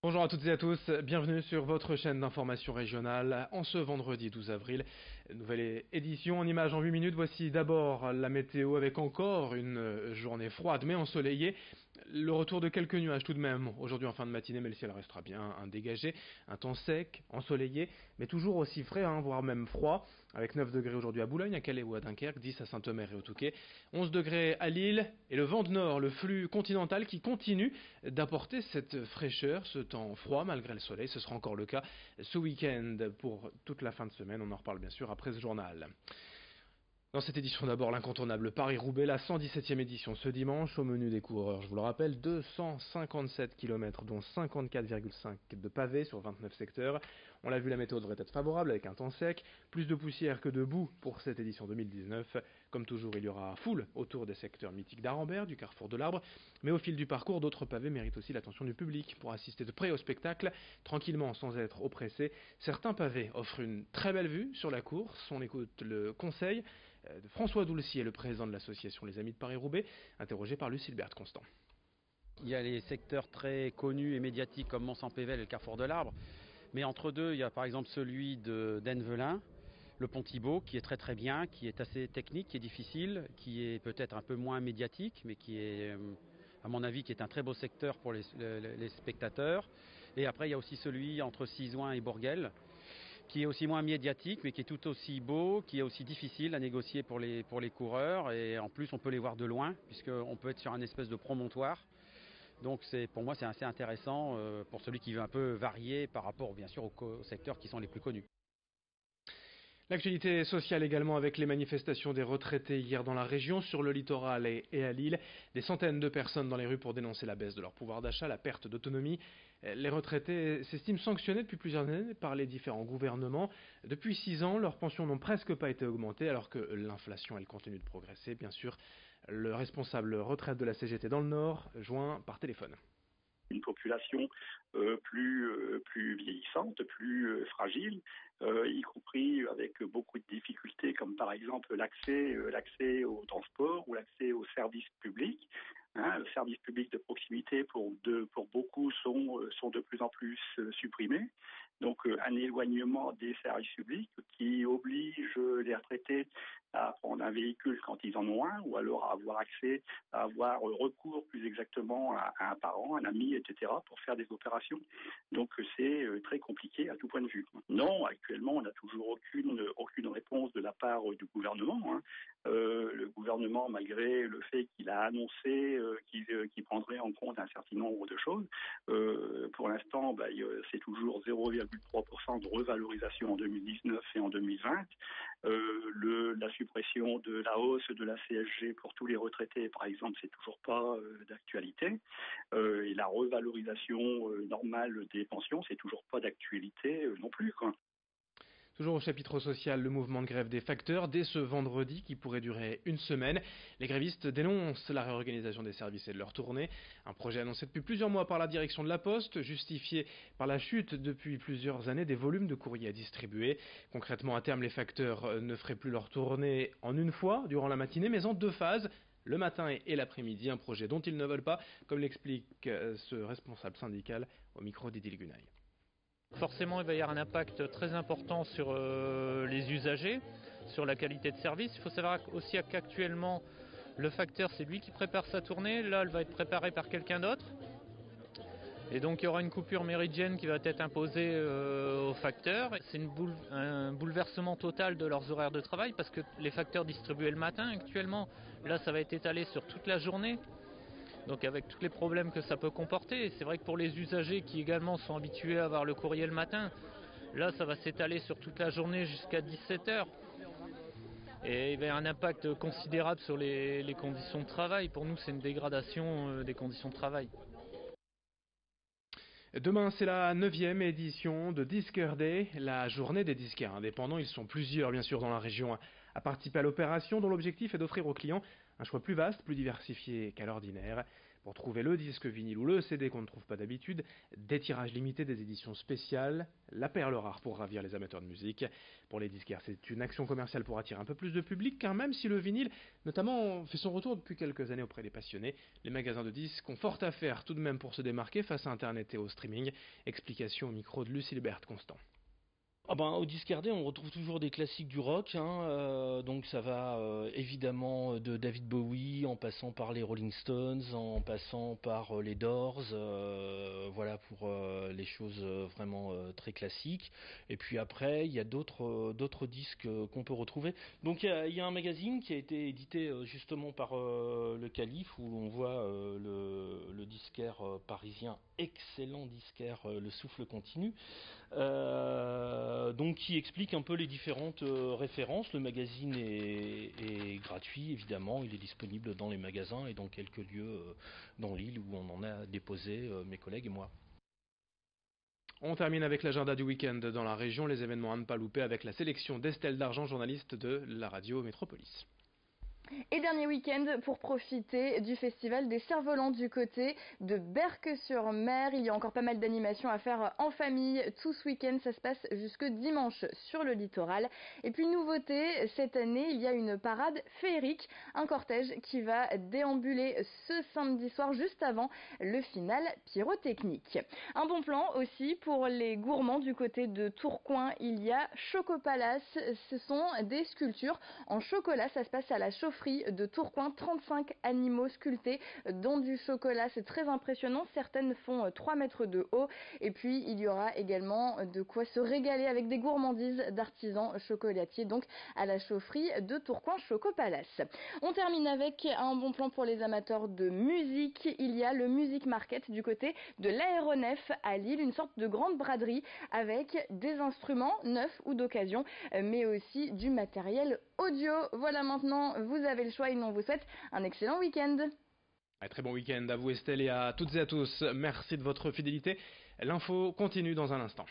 Bonjour à toutes et à tous, bienvenue sur votre chaîne d'information régionale en ce vendredi 12 avril. Nouvelle édition en images en 8 minutes. Voici d'abord la météo avec encore une journée froide mais ensoleillée. Le retour de quelques nuages tout de même aujourd'hui en fin de matinée, mais le ciel restera bien dégagé. Un temps sec, ensoleillé, mais toujours aussi frais, voire même froid. Avec 9 degrés aujourd'hui à Boulogne, à Calais ou à Dunkerque, 10 à Saint-Omer et au Touquet, 11 degrés à Lille, et le vent de nord, le flux continental qui continue d'apporter cette fraîcheur, ce temps froid malgré le soleil. Ce sera encore le cas ce week-end pour toute la fin de semaine. On en reparle bien sûr après ce journal. Dans cette édition d'abord, l'incontournable Paris-Roubaix, la 117e édition ce dimanche. Au menu des coureurs, je vous le rappelle, 257 km dont 54,5 de pavés sur 29 secteurs. On l'a vu, la météo devrait être favorable avec un temps sec, plus de poussière que de boue pour cette édition 2019. Comme toujours, il y aura foule autour des secteurs mythiques d'Arambert, du carrefour de l'Arbre, mais au fil du parcours, d'autres pavés méritent aussi l'attention du public pour assister de près au spectacle, tranquillement sans être oppressé. Certains pavés offrent une très belle vue sur la course. On écoute le conseil de François Doulcier, le président de l'association Les Amis de Paris-Roubaix, interrogé par Lucille Constant. Il y a les secteurs très connus et médiatiques comme Mont-Saint-Pével et le carrefour de l'Arbre, mais entre deux, il y a par exemple celui d'Envelin, le Pont Thibault, qui est très très bien, qui est assez technique, qui est difficile, qui est peut-être un peu moins médiatique, mais qui est, à mon avis, qui est un très beau secteur pour les spectateurs. Et après, il y a aussi celui entre Sizouin et Bourguel, qui est aussi moins médiatique, mais qui est tout aussi beau, qui est aussi difficile à négocier pour les coureurs. Et en plus, on peut les voir de loin, puisqu'on peut être sur un espèce de promontoire. Donc pour moi, c'est assez intéressant pour celui qui veut un peu varier par rapport, bien sûr, aux secteurs qui sont les plus connus. L'actualité sociale également avec les manifestations des retraités hier dans la région, sur le littoral et à Lille. Des centaines de personnes dans les rues pour dénoncer la baisse de leur pouvoir d'achat, la perte d'autonomie. Les retraités s'estiment sanctionnés depuis plusieurs années par les différents gouvernements. Depuis 6 ans, leurs pensions n'ont presque pas été augmentées alors que l'inflation, elle continue de progresser. Bien sûr, le responsable retraite de la CGT dans le Nord, joint par téléphone. Une population plus vieillissante, plus fragile, y compris avec beaucoup de difficultés, comme par exemple l'accès au transport ou l'accès aux services publics. Le service public de proximité pour beaucoup sont de plus en plus supprimés. Donc un éloignement des services publics qui oblige les retraités à prendre un véhicule quand ils en ont un, ou alors à avoir recours plus exactement à un parent, un ami, etc., pour faire des opérations. Donc c'est très compliqué à tout point de vue. Non, actuellement, on n'a toujours aucune réponse de la part du gouvernement. Le gouvernement, malgré le fait qu'il a annoncé qu'il prendrait en compte un certain nombre de choses, pour l'instant, c'est toujours 0,3% de revalorisation en 2019 et en 2020. La suppression de la hausse de la CSG pour tous les retraités, par exemple, c'est toujours pas d'actualité. Et la revalorisation normale des pensions, c'est toujours pas d'actualité non plus, quoi. Toujours au chapitre social, le mouvement de grève des facteurs dès ce vendredi qui pourrait durer une semaine. Les grévistes dénoncent la réorganisation des services et de leur tournée. Un projet annoncé depuis plusieurs mois par la direction de la Poste, justifié par la chute depuis plusieurs années des volumes de courrier à distribuer. Concrètement, à terme, les facteurs ne feraient plus leur tournée en une fois durant la matinée, mais en 2 phases. Le matin et l'après-midi, un projet dont ils ne veulent pas, comme l'explique ce responsable syndical au micro d'Idil Gunay. Forcément, il va y avoir un impact très important sur les usagers, sur la qualité de service. Il faut savoir aussi qu'actuellement, le facteur, c'est lui qui prépare sa tournée. Là, elle va être préparée par quelqu'un d'autre. Et donc, il y aura une coupure méridienne qui va être imposée aux facteurs. C'est un bouleversement total de leurs horaires de travail parce que les facteurs distribués le matin actuellement, là, ça va être étalé sur toute la journée. Donc avec tous les problèmes que ça peut comporter, c'est vrai que pour les usagers qui également sont habitués à avoir le courrier le matin, là ça va s'étaler sur toute la journée jusqu'à 17h. Et il va y avoir un impact considérable sur les conditions de travail. Pour nous, c'est une dégradation des conditions de travail. Demain, c'est la 9e édition de Disquaire Day, la journée des disquaires indépendants. Ils sont plusieurs, bien sûr, dans la région à participer à l'opération, dont l'objectif est d'offrir aux clients un choix plus vaste, plus diversifié qu'à l'ordinaire. Pour trouver le disque vinyle ou le CD qu'on ne trouve pas d'habitude, des tirages limités, des éditions spéciales, la perle rare pour ravir les amateurs de musique. Pour les disquaires, c'est une action commerciale pour attirer un peu plus de public, car même si le vinyle, notamment, fait son retour depuis quelques années auprès des passionnés, les magasins de disques ont fort à faire tout de même pour se démarquer face à Internet et au streaming. Explication au micro de Lucie Libert Constant. Au Discardé, on retrouve toujours des classiques du rock, donc ça va évidemment de David Bowie, en passant par les Rolling Stones, en passant par les Doors, voilà pour les choses vraiment très classiques. Et puis après, il y a d'autres disques qu'on peut retrouver. Donc il y a un magazine qui a été édité justement par le Calife, où on voit le disquaire parisien, excellent disquaire, Le Souffle Continu. Donc qui explique un peu les différentes références. Le magazine est gratuit évidemment, il est disponible dans les magasins et dans quelques lieux dans l'île où on en a déposé, mes collègues et moi. On termine avec l'agenda du week-end dans la région, les événements à ne pas louper avec la sélection d'Estelle Dargent, journaliste de la radio Métropolis. Et dernier week-end pour profiter du festival des cerfs-volants du côté de Berck-sur-Mer. Il y a encore pas mal d'animations à faire en famille tout ce week-end. Ça se passe jusque dimanche sur le littoral. Et puis nouveauté, cette année, il y a une parade féerique, un cortège qui va déambuler ce samedi soir juste avant le final pyrotechnique. Un bon plan aussi pour les gourmands du côté de Tourcoing. Il y a Chocopalace. Ce sont des sculptures en chocolat. Ça se passe à la chaufferie de Tourcoing, 35 animaux sculptés dans du chocolat, c'est très impressionnant, certaines font 3 mètres de haut, et puis il y aura également de quoi se régaler avec des gourmandises d'artisans chocolatiers, donc à la chaufferie de Tourcoing Chocopalace. On termine avec un bon plan pour les amateurs de musique, il y a le Music Market du côté de l'Aéronef à Lille, une sorte de grande braderie avec des instruments neufs ou d'occasion, mais aussi du matériel audio. Voilà, maintenant vous avez le choix et nous on vous souhaite un excellent week-end. Un très bon week-end à vous Estelle et à toutes et à tous. Merci de votre fidélité. L'info continue dans un instant.